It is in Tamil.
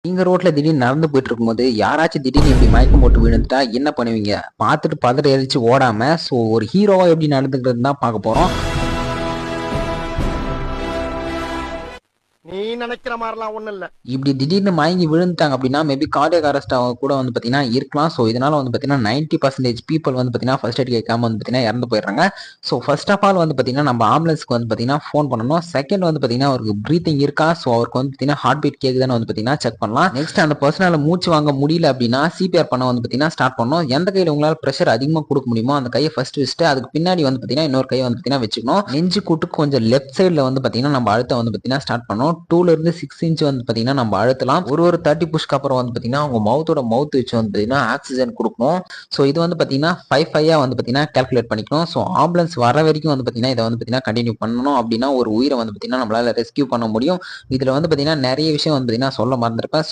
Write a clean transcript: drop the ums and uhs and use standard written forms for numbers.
நீங்க ரோட்ல திடீர்னு நடந்து போயிட்டு இருக்கும்போது யாராச்சும் திடீர்னு இப்படி மயக்கம் போட்டு விழுந்துட்டா என்ன பண்ணுவீங்க? பார்த்துட்டு பதறி எந்திரிச்சு ஓடாம, ஒரு ஹீரோவா எப்படி நடந்துக்கிறதுன்னு தான் பார்க்க போறோம். நீ நினைக்கிற மாதிரிலாம் ஒண்ணும் இல்ல. இப்படி திடீர்னு மயங்கி விழுந்துட்டாங்க அப்படின்னா மேபி கார்டியாக் அரெஸ்ட் கூட வந்து பார்த்தீங்கன்னா இருக்கலாம். ஸோ இதனால வந்து பார்த்தீங்கன்னா 90% பீப்பிள் வந்து பார்த்தீங்கன்னா ஃபர்ஸ்ட் எய்ட் கேட்காம வந்து பார்த்தீங்கன்னா இறந்து போயிடுறாங்க. ஸோ ஃபர்ஸ்ட் ஆஃப் ஆல் வந்து பார்த்தீங்கன்னா நம்ம ஆம்புலன்ஸ்க்கு வந்து பார்த்தீங்கன்னா ஃபோன் பண்ணணும். செகண்ட் வந்து பார்த்தீங்கன்னா அவருக்கு ப்ரீத்திங் இருக்கா, ஸோ அவருக்கு வந்து பார்த்தீங்கன்னா ஹார்ட் பீட் கேக்குதான்னு வந்து பார்த்தீங்கன்னா செக் பண்ணலாம். நெக்ஸ்ட் அந்த பர்சனால மூச்சு வாங்க முடியல அப்படின்னா சிபிஆர் பண்ண வந்து பார்த்தீங்கன்னா ஸ்டார்ட் பண்ணணும். எந்த கையில் உங்களால் ப்ரெஷர் அதிகமாக கொடுக்க முடியுமோ அந்த கையை ஃபர்ஸ்ட் வச்சுட்டு அதுக்கு பின்னாடி வந்து பார்த்தீங்கன்னா இன்னொரு கையை வந்து பார்த்தீங்கன்னா வச்சுக்கணும். நெஞ்சு கூட்டு கொஞ்சம் லெஃப்ட் சைடில் வந்து பார்த்தீங்கன்னா நம்ம அழுத்த வந்து பார்த்தீங்கன்னா ஸ்டார்ட் பண்ணணும். 2ல இருந்து 6 இன்ச் வந்து பார்த்தீங்கன்னா நம்ம அழுத்தலாம். ஒரு 30 புஷ்க்கு அப்புறம் வந்து பார்த்தீங்கன்னா உங்க மவுத் வச்சு வந்து பார்த்தீங்கன்னா ஆக்சிஜன் கொடுக்கணும். ஸோ இது வந்து பார்த்தீங்கன்னா 5 வந்து பார்த்தீங்கன்னா கால்குலேட் பண்ணிக்கணும். ஸோ ஆம்புலன்ஸ் வர வரைக்கும் வந்து பார்த்தீங்கன்னா இதை வந்து பார்த்தீங்கன்னா கண்டினியூ பண்ணணும். அப்படின்னா ஒரு உயிரை வந்து பார்த்தீங்கன்னா நம்மளால ரெஸ்கியூ பண்ண முடியும். இதுல வந்து பார்த்தீங்கன்னா நிறைய விஷயம் வந்து பார்த்தீங்கன்னா சொல்ல மறந்துருப்பேன்.